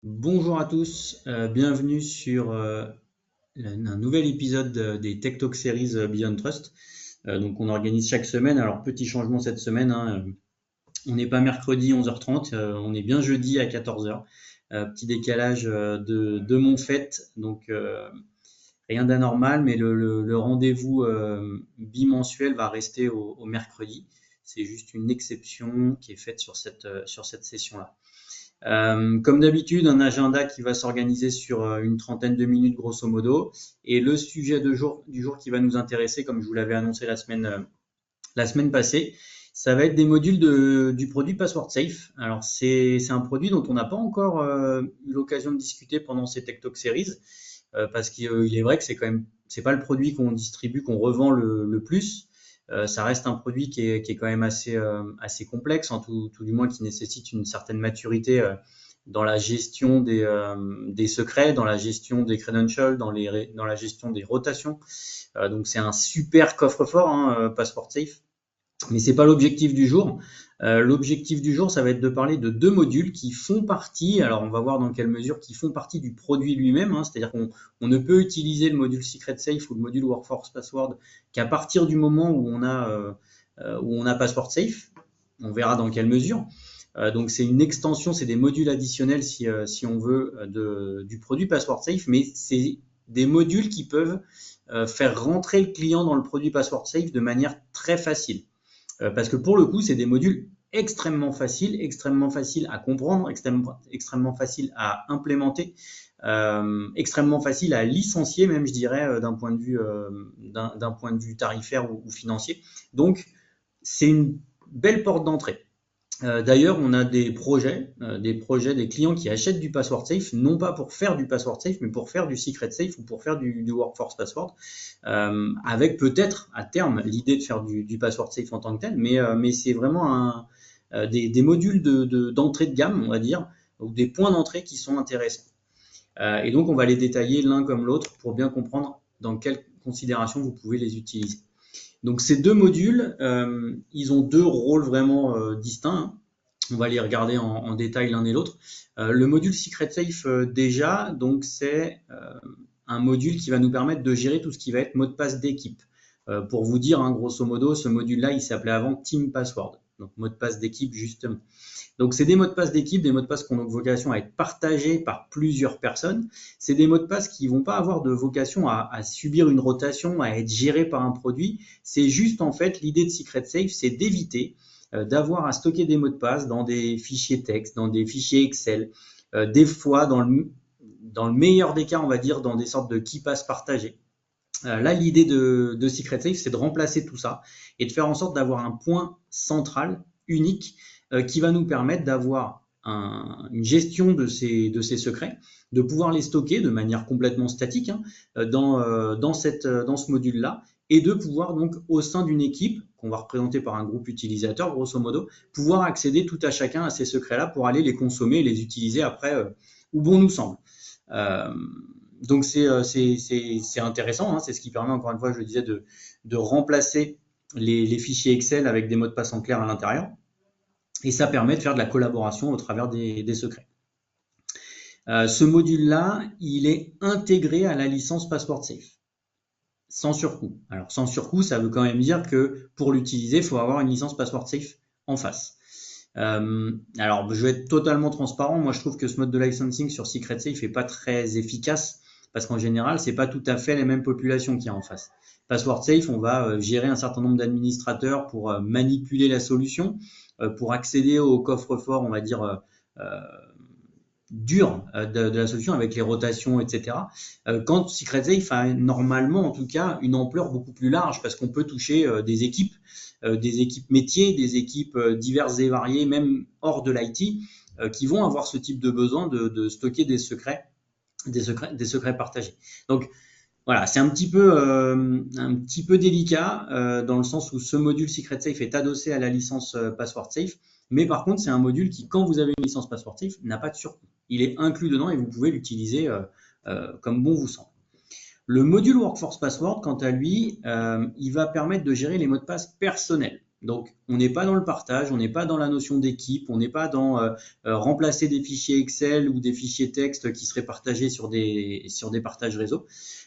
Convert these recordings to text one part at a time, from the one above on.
Bonjour à tous, bienvenue sur un nouvel épisode des Tech Talk Series Beyond Trust. Donc on organise chaque semaine, alors petit changement cette semaine, hein, on n'est pas mercredi 11h30, on est bien jeudi à 14h. Petit décalage de mon fait, donc rien d'anormal, mais le rendez-vous bimensuel va rester au mercredi. C'est juste une exception qui est faite sur cette session-là. Comme d'habitude, un agenda qui va s'organiser sur une trentaine de minutes grosso modo. Et le sujet du jour qui va nous intéresser, comme je vous l'avais annoncé la semaine passée, ça va être des modules du produit Password Safe. Alors c'est un produit dont on n'a pas encore eu l'occasion de discuter pendant ces Tech Talk Series, parce qu'il est vrai que c'est pas le produit qu'on distribue, qu'on revend le plus. Ça reste un produit qui est quand même assez complexe, en tout du moins qui nécessite une certaine maturité dans la gestion des secrets, dans la gestion des credentials, dans la gestion des rotations. Donc c'est un super coffre-fort, hein, Passport Safe. Mais c'est pas l'objectif du jour. L'objectif du jour, ça va être de parler de deux modules qui font partie, alors on va voir dans quelle mesure, qui font partie du produit lui-même, hein, c'est-à-dire qu'on ne peut utiliser le module Secret Safe ou le module Workforce Password qu'à partir du moment où on a Password Safe. On verra dans quelle mesure. Donc c'est une extension, c'est des modules additionnels si on veut du produit Password Safe, mais c'est des modules qui peuvent faire rentrer le client dans le produit Password Safe de manière très facile. Parce que pour le coup, c'est des modules extrêmement faciles à comprendre, extrêmement faciles à implémenter, extrêmement faciles à licencier, même je dirais, d'un point de vue tarifaire ou financier. Donc, c'est une belle porte d'entrée. D'ailleurs, on a des clients qui achètent du password safe, non pas pour faire du password safe, mais pour faire du secret safe ou pour faire du workforce password, avec peut-être à terme l'idée de faire du password safe en tant que tel, mais c'est vraiment des modules d'entrée de gamme, on va dire, ou des points d'entrée qui sont intéressants. Et donc, on va les détailler l'un comme l'autre pour bien comprendre dans quelles considérations vous pouvez les utiliser. Donc ces deux modules, ils ont deux rôles vraiment distincts, hein. On va les regarder en détail l'un et l'autre. Le module Secret Safe déjà, donc c'est un module qui va nous permettre de gérer tout ce qui va être mot de passe d'équipe. Pour vous dire, hein, grosso modo, ce module-là, il s'appelait avant Team Password, donc mot de passe d'équipe justement. Donc, c'est des mots de passe d'équipe, des mots de passe qui ont donc vocation à être partagés par plusieurs personnes. C'est des mots de passe qui ne vont pas avoir de vocation à subir une rotation, à être gérés par un produit. C'est juste, en fait, l'idée de Secret Safe, c'est d'éviter d'avoir à stocker des mots de passe dans des fichiers texte, dans des fichiers Excel, des fois, dans le meilleur des cas, on va dire, dans des sortes de key-pass partagés. Là, l'idée de Secret Safe, c'est de remplacer tout ça et de faire en sorte d'avoir un point central, unique, qui va nous permettre d'avoir une gestion de ces secrets, de pouvoir les stocker de manière complètement statique, hein, dans ce module-là, et de pouvoir donc, au sein d'une équipe, qu'on va représenter par un groupe utilisateur, grosso modo, pouvoir accéder tout à chacun à ces secrets-là pour aller les consommer et les utiliser après où bon nous semble. Euh, donc c'est intéressant, hein, c'est ce qui permet encore une fois, je le disais, de remplacer les fichiers Excel avec des mots de passe en clair à l'intérieur. Et ça permet de faire de la collaboration au travers des secrets. Ce module-là, il est intégré à la licence Password Safe, sans surcoût. Alors sans surcoût, ça veut quand même dire que pour l'utiliser, il faut avoir une licence Password Safe en face. Alors je vais être totalement transparent, moi je trouve que ce mode de licensing sur Secret Safe n'est pas très efficace, parce qu'en général, c'est pas tout à fait les mêmes populations qu'il y a en face. Password Safe, on va gérer un certain nombre d'administrateurs pour manipuler la solution, pour accéder au coffre-fort, on va dire, dur de la solution avec les rotations, etc. Quand Secret Safe a normalement, en tout cas, une ampleur beaucoup plus large parce qu'on peut toucher des équipes métiers, des équipes diverses et variées, même hors de l'IT, qui vont avoir ce type de besoin de stocker des secrets partagés. Donc voilà, c'est un petit peu délicat dans le sens où ce module Secret Safe est adossé à la licence Password Safe, mais par contre c'est un module qui, quand vous avez une licence Password Safe, n'a pas de surcoût. Il est inclus dedans et vous pouvez l'utiliser comme bon vous semble. Le module Workforce Password, quant à lui, il va permettre de gérer les mots de passe personnels. Donc, on n'est pas dans le partage, on n'est pas dans la notion d'équipe, on n'est pas dans remplacer des fichiers Excel ou des fichiers texte qui seraient partagés sur des partages réseau.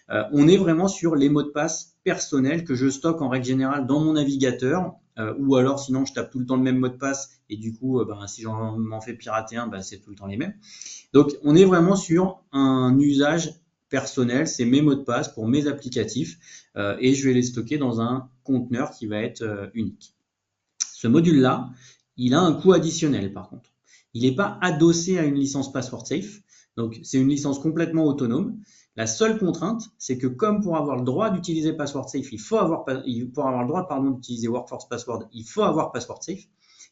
On est vraiment sur les mots de passe personnels que je stocke en règle générale dans mon navigateur, ou alors sinon je tape tout le temps le même mot de passe et du coup, si j'en m'en fais pirater un, c'est tout le temps les mêmes. Donc, on est vraiment sur un usage personnel, c'est mes mots de passe pour mes applicatifs et je vais les stocker dans un conteneur qui va être unique. Ce module-là, il a un coût additionnel par contre. Il n'est pas adossé à une licence Password Safe, donc c'est une licence complètement autonome. La seule contrainte, c'est que comme pour avoir le droit d'utiliser Password Safe, pour avoir le droit d'utiliser Workforce Password, il faut avoir Password Safe.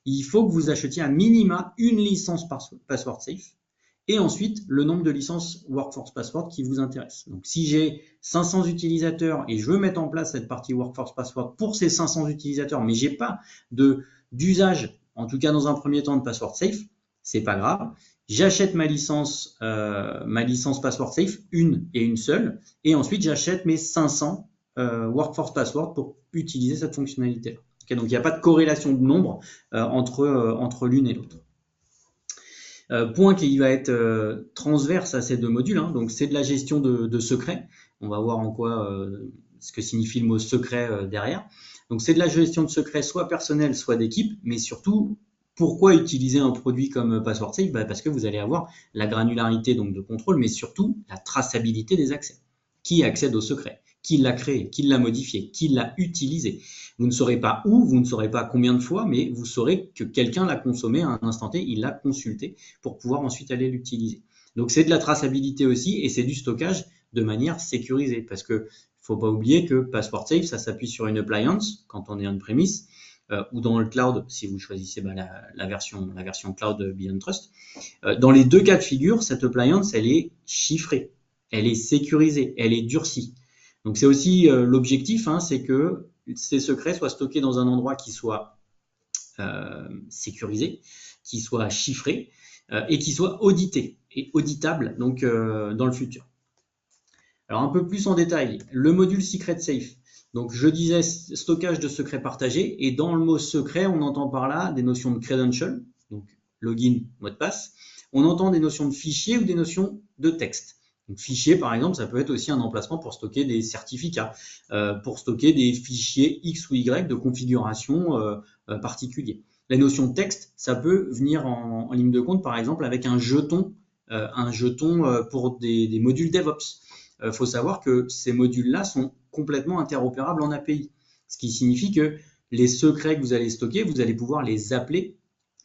Il faut que vous achetiez à minima une licence Password Safe et ensuite le nombre de licences Workforce Password qui vous intéresse. Donc si j'ai 500 utilisateurs et je veux mettre en place cette partie Workforce Password pour ces 500 utilisateurs, mais j'ai pas d'usage, en tout cas dans un premier temps, de Password Safe, c'est pas grave. J'achète ma licence Password Safe, une et une seule, et ensuite j'achète mes 500 Workforce Password pour utiliser cette fonctionnalité-là. Okay, donc il n'y a pas de corrélation de nombre entre l'une et l'autre. Point qui va être transverse à ces deux modules, hein, donc c'est de la gestion de secrets. On va voir en quoi ce que signifie le mot secret derrière. Donc c'est de la gestion de secrets soit personnel, soit d'équipe, mais surtout, pourquoi utiliser un produit comme Password Safe? Parce que vous allez avoir la granularité donc de contrôle, mais surtout la traçabilité des accès. Qui accède au secret? Qui l'a créé? Qui l'a modifié? Qui l'a utilisé? Vous ne saurez pas où, vous ne saurez pas combien de fois, mais vous saurez que quelqu'un l'a consommé à un instant T, il l'a consulté pour pouvoir ensuite aller l'utiliser. Donc c'est de la traçabilité aussi et c'est du stockage de manière sécurisée parce que faut pas oublier que Password Safe, ça s'appuie sur une appliance quand on est on-premise ou dans le cloud si vous choisissez la version cloud Beyond Trust. Dans les deux cas de figure, cette appliance, elle est chiffrée, elle est sécurisée, elle est durcie. Donc c'est aussi l'objectif, hein, c'est que ces secrets soient stockés dans un endroit qui soit sécurisé, qui soit chiffré et qui soit audité et auditable donc dans le futur. Alors un peu plus en détail, le module Secret Safe. Donc je disais stockage de secrets partagés et dans le mot secret, on entend par là des notions de credential, donc login, mot de passe. On entend des notions de fichiers ou des notions de texte. Donc, fichier, par exemple, ça peut être aussi un emplacement pour stocker des certificats, pour stocker des fichiers X ou Y de configuration particulier. La notion de texte, ça peut venir en ligne de compte, par exemple, avec un jeton pour des modules DevOps. Faut savoir que ces modules-là sont complètement interopérables en API, ce qui signifie que les secrets que vous allez stocker, vous allez pouvoir les appeler,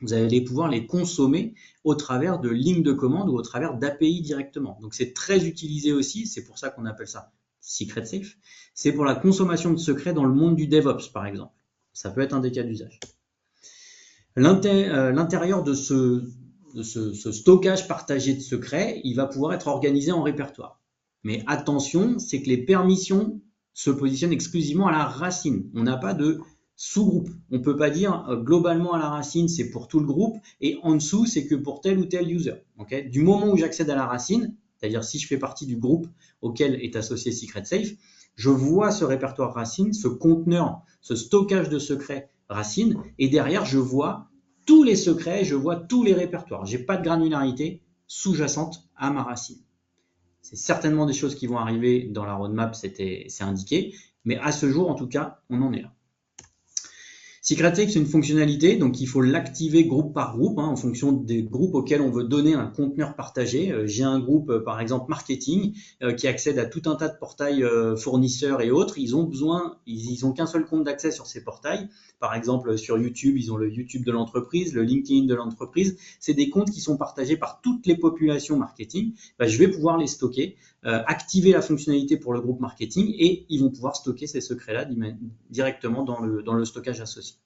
vous allez pouvoir les consommer au travers de lignes de commande ou au travers d'API directement. Donc c'est très utilisé aussi, c'est pour ça qu'on appelle ça Secret Safe. C'est pour la consommation de secrets dans le monde du DevOps, par exemple. Ça peut être un des cas d'usage. L'intérieur de ce stockage partagé de secrets, il va pouvoir être organisé en répertoire. Mais attention, c'est que les permissions se positionnent exclusivement à la racine. On n'a pas de sous-groupe. On ne peut pas dire globalement à la racine, c'est pour tout le groupe, et en dessous, c'est que pour tel ou tel user. Okay, du moment où j'accède à la racine, c'est-à-dire si je fais partie du groupe auquel est associé Secret Safe, je vois ce répertoire racine, ce conteneur, ce stockage de secrets racine, et derrière, je vois tous les secrets, je vois tous les répertoires. Je n'ai pas de granularité sous-jacente à ma racine. C'est certainement des choses qui vont arriver dans la roadmap, c'est indiqué, mais à ce jour, en tout cas, on en est là. Secret Safe, c'est une fonctionnalité, donc il faut l'activer groupe par groupe, en fonction des groupes auxquels on veut donner un conteneur partagé. J'ai un groupe, par exemple, marketing, qui accède à tout un tas de portails fournisseurs et autres. Ils ont qu'un seul compte d'accès sur ces portails. Par exemple, sur YouTube, ils ont le YouTube de l'entreprise, le LinkedIn de l'entreprise. C'est des comptes qui sont partagés par toutes les populations marketing. Je vais pouvoir les stocker, activer la fonctionnalité pour le groupe marketing et ils vont pouvoir stocker ces secrets-là directement dans le stockage associé.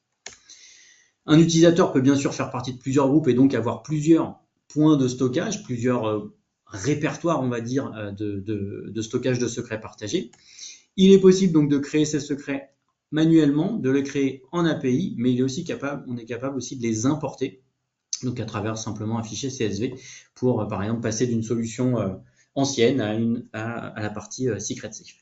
Un utilisateur peut bien sûr faire partie de plusieurs groupes et donc avoir plusieurs points de stockage, plusieurs répertoires, on va dire, de stockage de secrets partagés. Il est possible donc de créer ces secrets manuellement, de les créer en API, mais on est capable aussi de les importer, donc à travers simplement un fichier CSV pour, par exemple, passer d'une solution ancienne à la partie Secret Safe.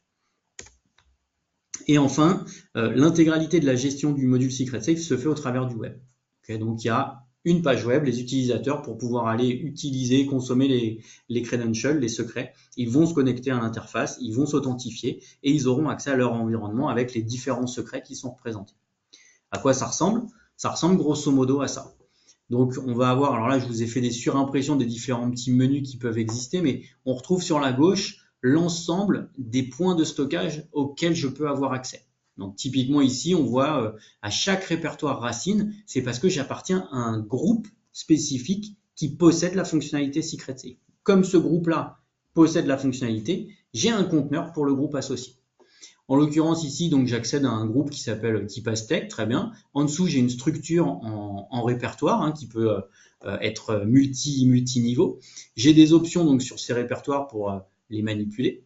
Et enfin, l'intégralité de la gestion du module Secret Safe se fait au travers du web. Okay, donc, il y a une page web, les utilisateurs, pour pouvoir aller utiliser, consommer les credentials, les secrets, ils vont se connecter à l'interface, ils vont s'authentifier et ils auront accès à leur environnement avec les différents secrets qui sont représentés. À quoi ça ressemble? Ça ressemble grosso modo à ça. Donc, on va avoir, alors là, je vous ai fait des surimpressions des différents petits menus qui peuvent exister, mais on retrouve sur la gauche l'ensemble des points de stockage auxquels je peux avoir accès. Donc, typiquement ici, on voit à chaque répertoire racine, c'est parce que j'appartiens à un groupe spécifique qui possède la fonctionnalité Secret Safe. Comme ce groupe-là possède la fonctionnalité, j'ai un conteneur pour le groupe associé. En l'occurrence ici, donc j'accède à un groupe qui s'appelle KeePassTech, très bien. En dessous, j'ai une structure en répertoire qui peut être multi-niveau. J'ai des options donc sur ces répertoires pour les manipuler.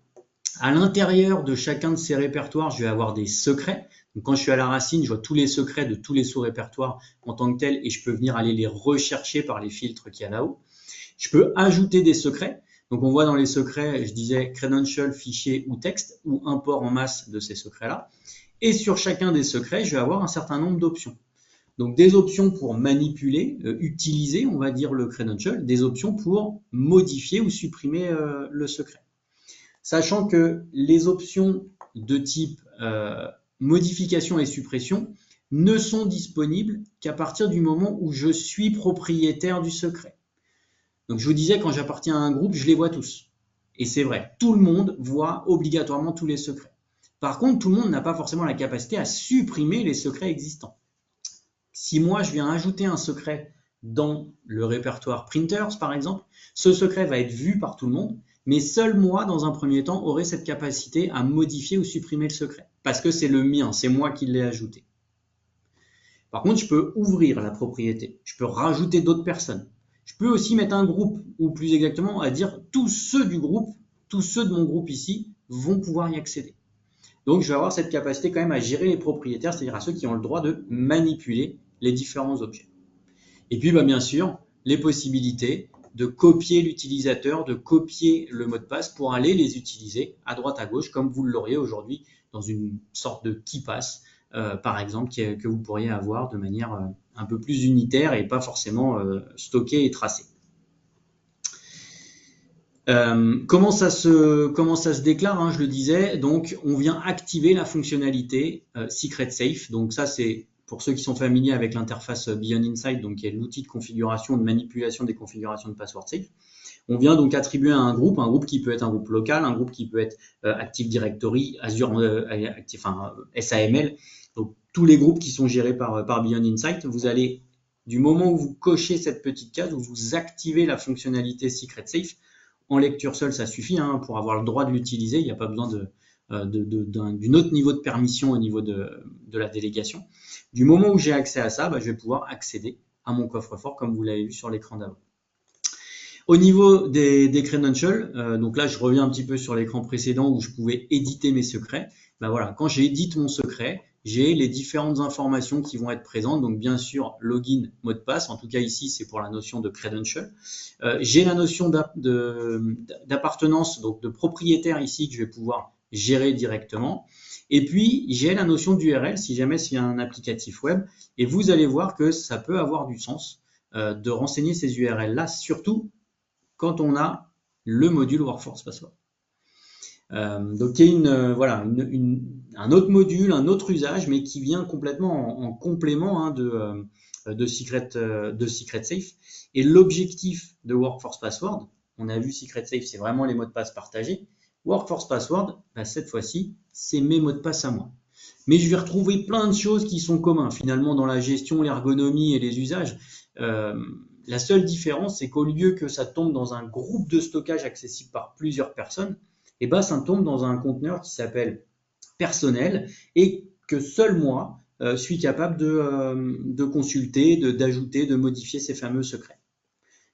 À l'intérieur de chacun de ces répertoires, je vais avoir des secrets. Donc quand je suis à la racine, je vois tous les secrets de tous les sous-répertoires en tant que tels et je peux venir aller les rechercher par les filtres qu'il y a là-haut. Je peux ajouter des secrets. Donc, on voit dans les secrets, je disais credential, fichier ou texte, ou import en masse de ces secrets-là. Et sur chacun des secrets, je vais avoir un certain nombre d'options. Donc, des options pour manipuler, utiliser, on va dire, le credential, des options pour modifier ou supprimer le secret. Sachant que les options de type modification et suppression ne sont disponibles qu'à partir du moment où je suis propriétaire du secret. Donc, je vous disais, quand j'appartiens à un groupe, je les vois tous. Et c'est vrai, tout le monde voit obligatoirement tous les secrets. Par contre, tout le monde n'a pas forcément la capacité à supprimer les secrets existants. Si moi, je viens ajouter un secret dans le répertoire printers, par exemple, ce secret va être vu par tout le monde, mais seul moi, dans un premier temps, aurai cette capacité à modifier ou supprimer le secret. Parce que c'est le mien, c'est moi qui l'ai ajouté. Par contre, je peux ouvrir la propriété. Je peux rajouter d'autres personnes. Je peux aussi mettre un groupe, ou plus exactement, à dire tous ceux du groupe, tous ceux de mon groupe ici, vont pouvoir y accéder. Donc, je vais avoir cette capacité quand même à gérer les propriétaires, c'est-à-dire à ceux qui ont le droit de manipuler les différents objets. Et puis, bien sûr, les possibilités de copier l'utilisateur, de copier le mot de passe pour aller les utiliser à droite à gauche, comme vous l'auriez aujourd'hui dans une sorte de KeePass, par exemple, que vous pourriez avoir de manière un peu plus unitaire et pas forcément stockée et tracée. Comment ça se déclare, je le disais, donc on vient activer la fonctionnalité Secret Safe. Donc ça, c'est pour ceux qui sont familiers avec l'interface Beyond Insight, donc qui est l'outil de configuration, de manipulation des configurations de password safe. On vient donc attribuer à un groupe qui peut être un groupe local, un groupe qui peut être Active Directory, Azure, SAML, donc tous les groupes qui sont gérés par Beyond Insight. Vous allez, du moment où vous cochez cette petite case, où vous activez la fonctionnalité Secret Safe, en lecture seule, ça suffit pour avoir le droit de l'utiliser. Il n'y a pas besoin d'un autre niveau de permission au niveau de la délégation. Du moment où j'ai accès à ça, je vais pouvoir accéder à mon coffre-fort comme vous l'avez vu sur l'écran d'avant. Au niveau des credentials, donc là je reviens un petit peu sur l'écran précédent où je pouvais éditer mes secrets. Voilà, quand j'édite mon secret, j'ai les différentes informations qui vont être présentes. Donc bien sûr, login, mot de passe. En tout cas ici, c'est pour la notion de credential. J'ai la notion d'appartenance, donc de propriétaire ici que je vais pouvoir gérer directement. Et puis, j'ai la notion d'URL si jamais c'est un applicatif web. Et vous allez voir que ça peut avoir du sens de renseigner ces URL-là, surtout quand on a le module Workforce Password. Donc il y a un autre module, un autre usage, mais qui vient complètement en complément de Secret Safe. Et l'objectif de Workforce Password, on a vu Secret Safe, c'est vraiment les mots de passe partagés. Workforce Password, cette fois-ci, c'est mes mots de passe à moi. Mais je vais retrouver plein de choses qui sont communs finalement dans la gestion, l'ergonomie et les usages. La seule différence, c'est qu'au lieu que ça tombe dans un groupe de stockage accessible par plusieurs personnes, ça tombe dans un conteneur qui s'appelle personnel et que seul moi suis capable de consulter, d'ajouter, de modifier ces fameux secrets.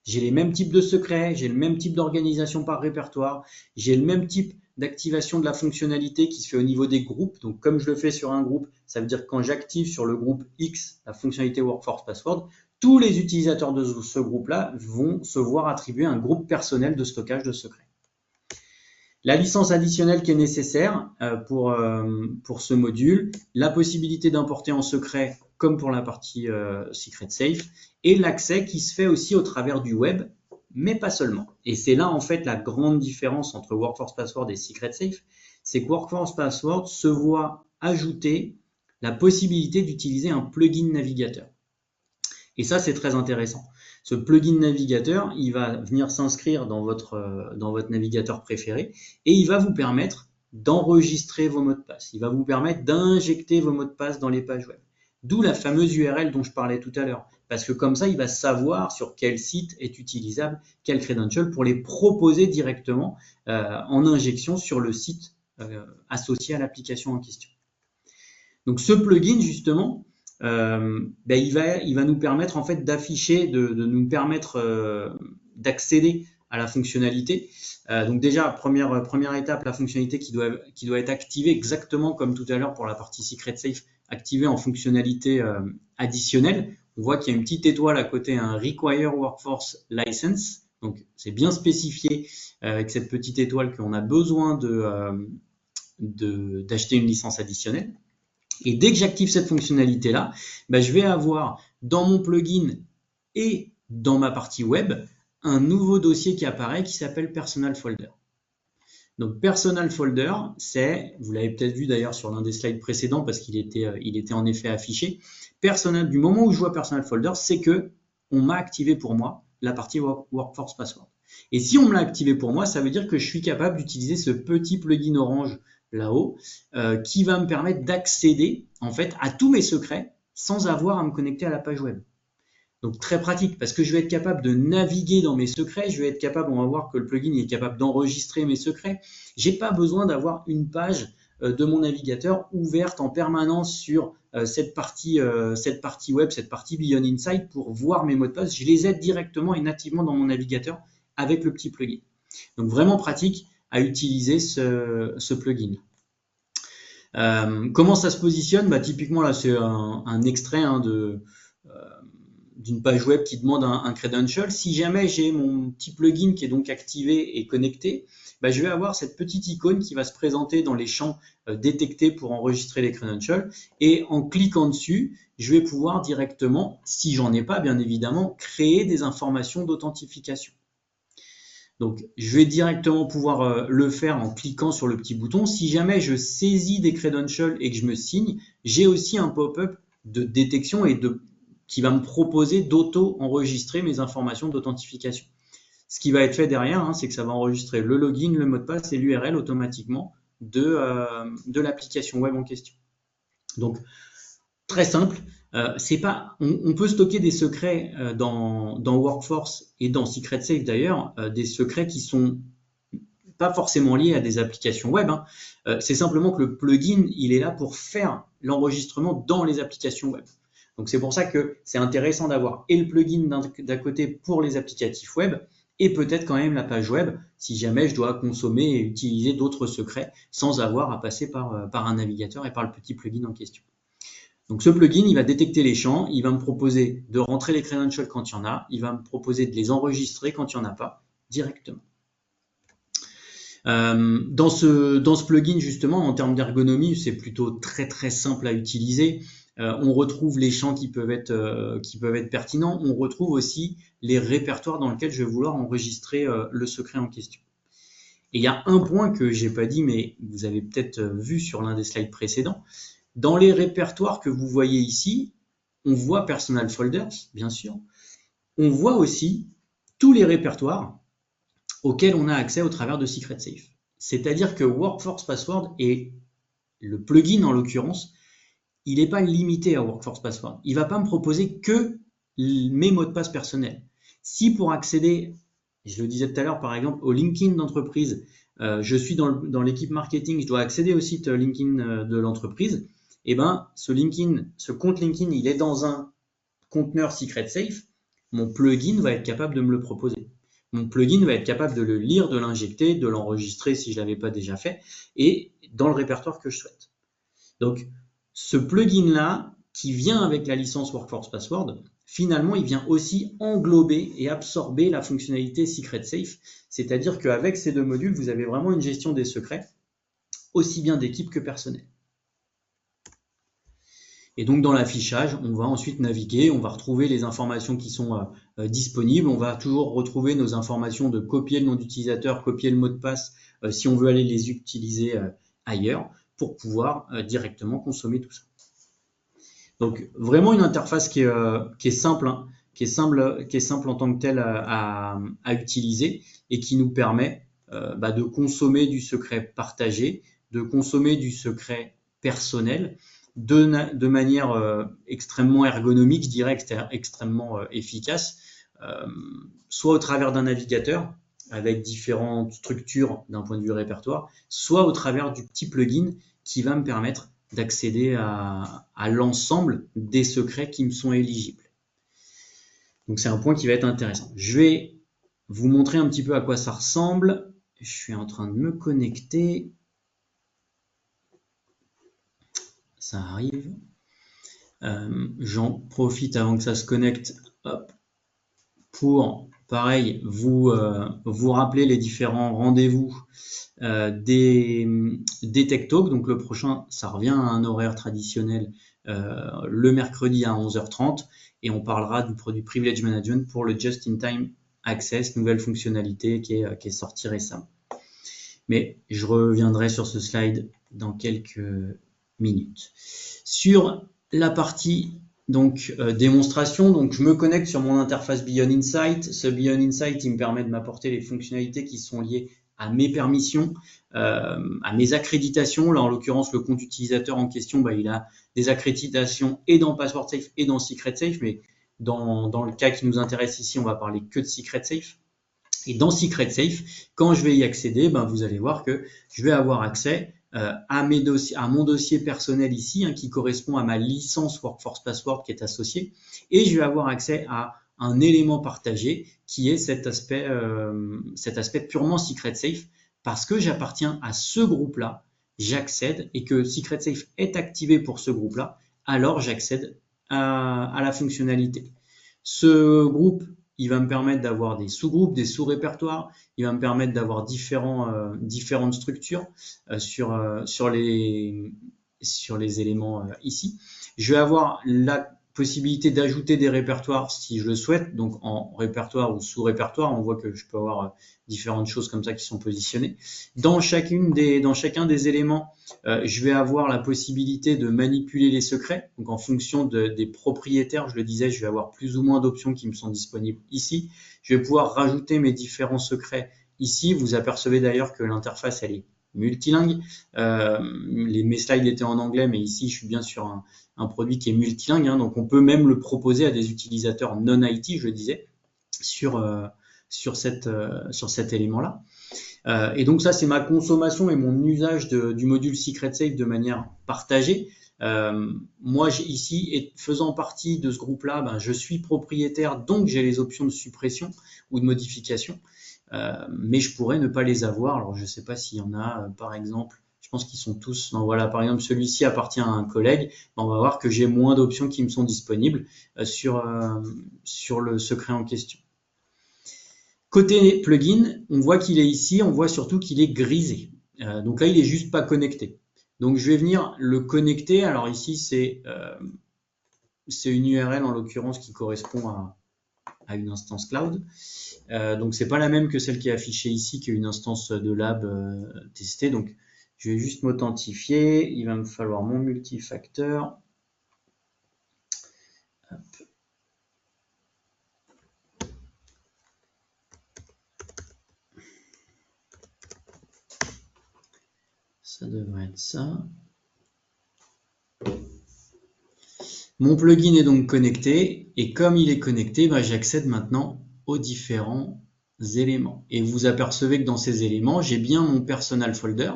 J'ai les mêmes types de secrets, j'ai le même type d'organisation par répertoire, j'ai le même type d'activation de la fonctionnalité qui se fait au niveau des groupes. Donc, comme je le fais sur un groupe, ça veut dire que quand j'active sur le groupe X la fonctionnalité Workforce Password, tous les utilisateurs de ce groupe-là vont se voir attribuer un groupe personnel de stockage de secrets. La licence additionnelle qui est nécessaire pour ce module, la possibilité d'importer en secret comme pour la partie Secret Safe, et l'accès qui se fait aussi au travers du web, mais pas seulement. Et c'est là en fait la grande différence entre Workforce Password et Secret Safe, c'est que Workforce Password se voit ajouter la possibilité d'utiliser un plugin navigateur. Et ça, c'est très intéressant. Ce plugin navigateur, il va venir s'inscrire dans votre navigateur préféré et il va vous permettre d'enregistrer vos mots de passe. Il va vous permettre d'injecter vos mots de passe dans les pages web. D'où la fameuse URL dont je parlais tout à l'heure. Parce que comme ça, il va savoir sur quel site est utilisable, quel credential, pour les proposer directement en injection sur le site associé à l'application en question. Donc ce plugin, justement, il va nous permettre en fait d'afficher, de nous permettre d'accéder à la fonctionnalité. Donc déjà, première étape, la fonctionnalité qui doit être activée exactement comme tout à l'heure pour la partie Secret Safe, activée en fonctionnalité additionnelle. On voit qu'il y a une petite étoile à côté, un Require Workforce License. Donc c'est bien spécifié avec cette petite étoile qu'on a besoin d'acheter une licence additionnelle. Et dès que j'active cette fonctionnalité-là, je vais avoir dans mon plugin et dans ma partie web un nouveau dossier qui apparaît qui s'appelle Personal Folder. Donc Personal Folder, vous l'avez peut-être vu d'ailleurs sur l'un des slides précédents parce qu'il était en effet affiché. Du moment où je vois Personal Folder, c'est que on m'a activé pour moi la partie Workforce Password. Et si on me l'a activé pour moi, ça veut dire que je suis capable d'utiliser ce petit plugin orange là-haut, qui va me permettre d'accéder en fait à tous mes secrets sans avoir à me connecter à la page web. Donc très pratique parce que je vais être capable de naviguer dans mes secrets, je vais être capable, on va voir que le plugin est capable d'enregistrer mes secrets. J'ai pas besoin d'avoir une page de mon navigateur ouverte en permanence sur cette partie web, cette partie Beyond Insight pour voir mes mots de passe. Je les ai directement et nativement dans mon navigateur avec le petit plugin. Donc vraiment pratique à utiliser ce plugin. Comment ça se positionne? Typiquement là c'est un extrait d'une page web qui demande un credential. Si jamais j'ai mon petit plugin qui est donc activé et connecté, je vais avoir cette petite icône qui va se présenter dans les champs détectés pour enregistrer les credentials. Et en cliquant dessus, je vais pouvoir directement, si j'en ai pas bien évidemment, créer des informations d'authentification. Donc, je vais directement pouvoir le faire en cliquant sur le petit bouton. Si jamais je saisis des credentials et que je me signe, j'ai aussi un pop-up de détection et qui va me proposer d'auto-enregistrer mes informations d'authentification. Ce qui va être fait derrière, c'est que ça va enregistrer le login, le mot de passe et l'URL automatiquement de l'application web en question. Donc, très simple. On peut stocker des secrets dans Workforce et dans Secret Safe d'ailleurs, des secrets qui sont pas forcément liés à des applications web. C'est simplement que le plugin, il est là pour faire l'enregistrement dans les applications web. Donc c'est pour ça que c'est intéressant d'avoir et le plugin d'un côté pour les applicatifs web et peut-être quand même la page web si jamais je dois consommer et utiliser d'autres secrets sans avoir à passer par un navigateur et par le petit plugin en question. Donc ce plugin, il va détecter les champs, il va me proposer de rentrer les credentials quand il y en a, il va me proposer de les enregistrer quand il n'y en a pas directement. Dans ce plugin, justement, en termes d'ergonomie, c'est plutôt très très simple à utiliser. On retrouve les champs qui peuvent être pertinents. On retrouve aussi les répertoires dans lesquels je vais vouloir enregistrer le secret en question. Et il y a un point que j'ai pas dit, mais vous avez peut-être vu sur l'un des slides précédents. Dans les répertoires que vous voyez ici, on voit Personal Folders, bien sûr. On voit aussi tous les répertoires auxquels on a accès au travers de Secret Safe. C'est-à-dire que Workforce Password et le plugin en l'occurrence, il n'est pas limité à Workforce Password. Il ne va pas me proposer que mes mots de passe personnels. Si pour accéder, je le disais tout à l'heure par exemple, au LinkedIn d'entreprise, je suis dans l'équipe marketing, je dois accéder au site LinkedIn de l'entreprise, et ce compte LinkedIn, il est dans un conteneur Secret Safe, mon plugin va être capable de me le proposer. Mon plugin va être capable de le lire, de l'injecter, de l'enregistrer si je ne l'avais pas déjà fait, et dans le répertoire que je souhaite. Donc, ce plugin-là, qui vient avec la licence Workforce Password, finalement, il vient aussi englober et absorber la fonctionnalité Secret Safe. C'est-à-dire qu'avec ces deux modules, vous avez vraiment une gestion des secrets, aussi bien d'équipe que personnel. Et donc dans l'affichage, on va ensuite naviguer, on va retrouver les informations qui sont disponibles, on va toujours retrouver nos informations de copier le nom d'utilisateur, copier le mot de passe, si on veut aller les utiliser ailleurs, pour pouvoir directement consommer tout ça. Donc vraiment une interface qui est simple, hein, qui est simple en tant que telle à utiliser et qui nous permet de consommer du secret partagé, de consommer du secret personnel de manière extrêmement ergonomique, je dirais extrêmement efficace, soit au travers d'un navigateur avec différentes structures d'un point de vue répertoire, soit au travers du petit plugin qui va me permettre d'accéder à l'ensemble des secrets qui me sont éligibles. Donc c'est un point qui va être intéressant. Je vais vous montrer un petit peu à quoi ça ressemble. Je suis en train de me connecter. Ça arrive. J'en profite avant que ça se connecte, hop, pour, pareil, vous rappeler les différents rendez-vous des Tech Talks. Donc le prochain, ça revient à un horaire traditionnel le mercredi à 11h30 et on parlera du produit Privilege Management pour le Just-in-Time Access, nouvelle fonctionnalité qui est sortie récemment. Mais je reviendrai sur ce slide dans quelques minutes. Sur la partie donc démonstration, donc je me connecte sur mon interface Beyond Insight. Ce Beyond Insight, il me permet de m'apporter les fonctionnalités qui sont liées à mes permissions, à mes accréditations. Là, en l'occurrence, le compte utilisateur en question, il a des accréditations et dans Password Safe et dans Secret Safe, mais dans le cas qui nous intéresse ici, on va parler que de Secret Safe. Et dans Secret Safe, quand je vais y accéder, vous allez voir que je vais avoir accès à mon dossier personnel ici, qui correspond à ma licence Workforce Password qui est associée, et je vais avoir accès à un élément partagé qui est cet aspect purement Secret Safe, parce que j'appartiens à ce groupe-là, j'accède, et que Secret Safe est activé pour ce groupe-là, alors j'accède à la fonctionnalité. Ce groupe, il va me permettre d'avoir des sous-groupes, des sous-répertoires, il va me permettre d'avoir différentes structures sur les éléments ici. Je vais avoir la possibilité d'ajouter des répertoires si je le souhaite, donc en répertoire ou sous-répertoire, on voit que je peux avoir différentes choses comme ça qui sont positionnées. Dans chacun des éléments, je vais avoir la possibilité de manipuler les secrets, donc en fonction des propriétaires, je le disais, je vais avoir plus ou moins d'options qui me sont disponibles ici. Je vais pouvoir rajouter mes différents secrets ici. Vous apercevez d'ailleurs que l'interface, elle est multilingue. Mes slides étaient en anglais, mais ici, je suis bien sur un produit qui est multilingue, donc on peut même le proposer à des utilisateurs non IT, je le disais, sur cet élément-là. Et donc ça, c'est ma consommation et mon usage du module Secret Safe de manière partagée. Moi, ici, et faisant partie de ce groupe-là, je suis propriétaire, donc j'ai les options de suppression ou de modification, mais je pourrais ne pas les avoir. Alors, je ne sais pas s'il y en a, par exemple, je pense qu'ils sont tous, non, voilà, par exemple, celui-ci appartient à un collègue, on va voir que j'ai moins d'options qui me sont disponibles sur le secret en question. Côté plugin, on voit qu'il est ici, on voit surtout qu'il est grisé. Donc là, il est juste pas connecté. Donc je vais venir le connecter. Alors ici, c'est une URL en l'occurrence qui correspond à une instance cloud. Donc c'est pas la même que celle qui est affichée ici, qui est une instance de lab testée. Donc je vais juste m'authentifier. Il va me falloir mon multifacteur. Hop. Ça devrait être ça. Mon plugin est donc connecté et comme il est connecté, j'accède maintenant aux différents éléments. Et vous apercevez que dans ces éléments, j'ai bien mon personal folder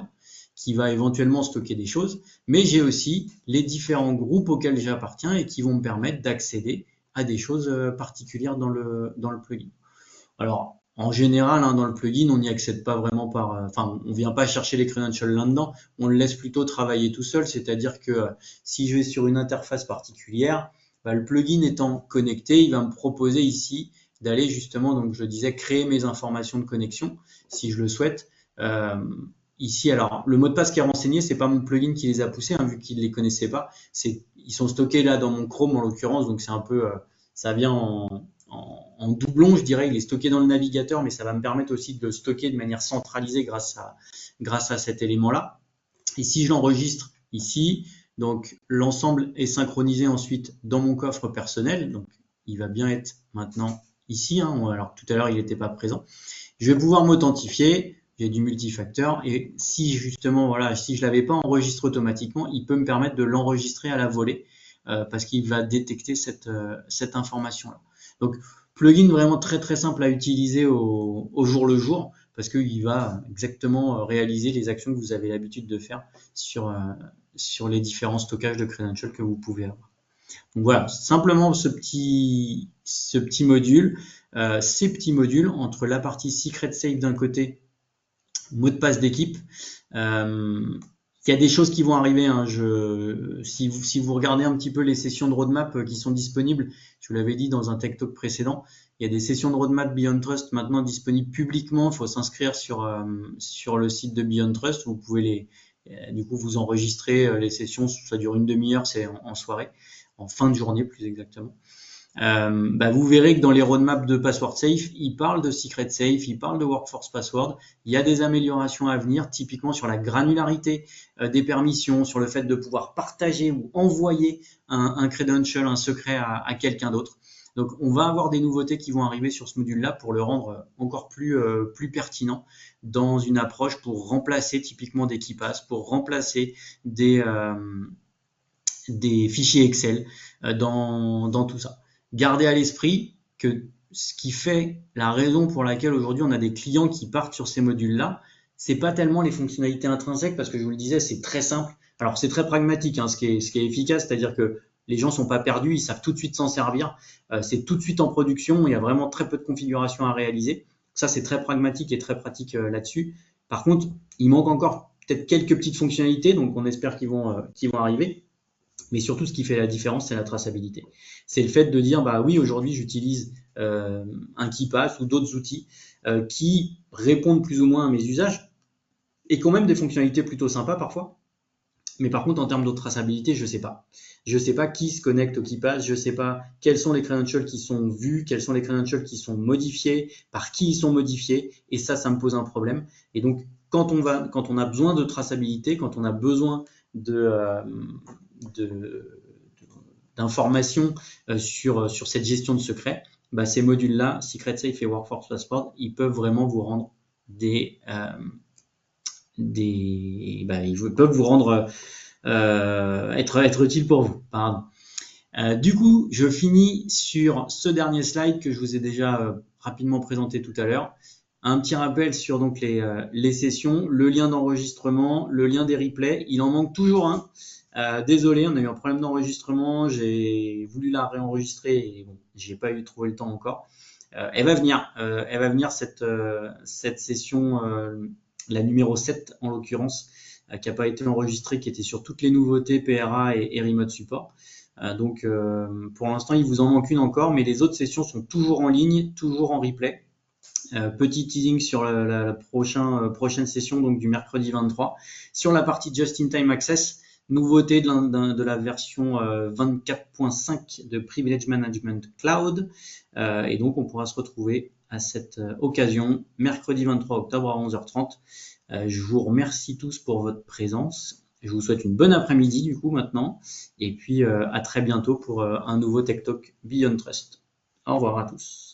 qui va éventuellement stocker des choses, mais j'ai aussi les différents groupes auxquels j'appartiens et qui vont me permettre d'accéder à des choses particulières dans le plugin. Alors, en général, dans le plugin, on n'y accède pas vraiment on vient pas chercher les credentials là-dedans, on le laisse plutôt travailler tout seul, c'est-à-dire que si je vais sur une interface particulière, bah, le plugin étant connecté, il va me proposer ici d'aller justement, donc je disais, créer mes informations de connexion si je le souhaite. Ici, alors le mot de passe qui est renseigné, c'est pas mon plugin qui les a poussés, hein, vu qu'il les connaissait pas. Ils sont stockés là dans mon Chrome en l'occurrence, donc c'est un peu, ça vient en doublon, je dirais. Il est stocké dans le navigateur, mais ça va me permettre aussi de le stocker de manière centralisée grâce à cet élément-là. Et si je l'enregistre ici, donc l'ensemble est synchronisé ensuite dans mon coffre personnel, donc il va bien être maintenant ici, hein. Alors tout à l'heure il n'était pas présent. Je vais pouvoir m'authentifier, j'ai du multifacteur, et si justement, voilà, si je l'avais pas enregistré automatiquement, il peut me permettre de l'enregistrer à la volée, parce qu'il va détecter cette information-là. Donc plugin vraiment très très simple à utiliser au jour le jour, parce qu'il va exactement réaliser les actions que vous avez l'habitude de faire sur les différents stockages de credentials que vous pouvez avoir. Donc voilà, simplement ce petit module, ces petits modules entre la partie Secret Safe d'un côté, mot de passe d'équipe. Il y a des choses qui vont arriver, hein. Si vous regardez un petit peu les sessions de roadmap qui sont disponibles, je vous l'avais dit dans un Tech Talk précédent, il y a des sessions de roadmap Beyond Trust maintenant disponibles publiquement. Il faut s'inscrire sur le site de Beyond Trust. Vous pouvez du coup vous enregistrer les sessions, ça dure une demi-heure, c'est en soirée, en fin de journée plus exactement. Vous verrez que dans les roadmaps de Password Safe, ils parlent de Secret Safe, ils parlent de Workforce Password. Il y a des améliorations à venir, typiquement sur la granularité des permissions, sur le fait de pouvoir partager ou envoyer un credential, un secret à quelqu'un d'autre. Donc, on va avoir des nouveautés qui vont arriver sur ce module-là pour le rendre encore plus pertinent dans une approche pour remplacer typiquement des KeePass, pour remplacer des fichiers Excel dans tout ça. Gardez à l'esprit que ce qui fait la raison pour laquelle aujourd'hui on a des clients qui partent sur ces modules-là, c'est pas tellement les fonctionnalités intrinsèques, parce que je vous le disais, c'est très simple. Alors c'est très pragmatique, hein, ce qui est efficace, c'est-à-dire que les gens sont pas perdus, ils savent tout de suite s'en servir. C'est tout de suite en production, il y a vraiment très peu de configuration à réaliser. Ça, c'est très pragmatique et très pratique là-dessus. Par contre, il manque encore peut-être quelques petites fonctionnalités, donc on espère qu'ils vont arriver. Mais surtout, ce qui fait la différence, c'est la traçabilité. C'est le fait de dire, bah oui, aujourd'hui, j'utilise un KeePass ou d'autres outils qui répondent plus ou moins à mes usages et qui ont même des fonctionnalités plutôt sympas parfois. Mais par contre, en termes de traçabilité, je sais pas. Je sais pas qui se connecte au KeePass, je sais pas quels sont les credentials qui sont vus, quels sont les credentials qui sont modifiés, par qui ils sont modifiés, et ça me pose un problème. Et donc, quand on a besoin de traçabilité, quand on a besoin d'informations sur cette gestion de secret, ces modules-là, Secret Safe et Workforce Passport, ils peuvent vraiment vous rendre ils peuvent vous rendre être utiles pour vous. Pardon. Du coup, je finis sur ce dernier slide que je vous ai déjà rapidement présenté tout à l'heure. Un petit rappel sur donc les sessions, le lien d'enregistrement, le lien des replays. Il en manque toujours un. Désolé, on a eu un problème d'enregistrement. J'ai voulu la réenregistrer et bon, j'ai pas trouvé le temps encore. Elle va venir cette session, la numéro 7 en l'occurrence, qui n'a pas été enregistrée, qui était sur toutes les nouveautés PRA et Remote Support. Donc pour l'instant, il vous en manque une encore, mais les autres sessions sont toujours en ligne, toujours en replay. Petit teasing sur la prochaine session, donc du mercredi 23. Sur la partie Just-in-Time Access, nouveauté de la version 24.5 de Privilege Management Cloud. Et donc, on pourra se retrouver à cette occasion, mercredi 23 octobre à 11h30. Je vous remercie tous pour votre présence. Je vous souhaite une bonne après-midi du coup maintenant. Et puis à très bientôt pour un nouveau Tech Talk Beyond Trust. Au revoir à tous.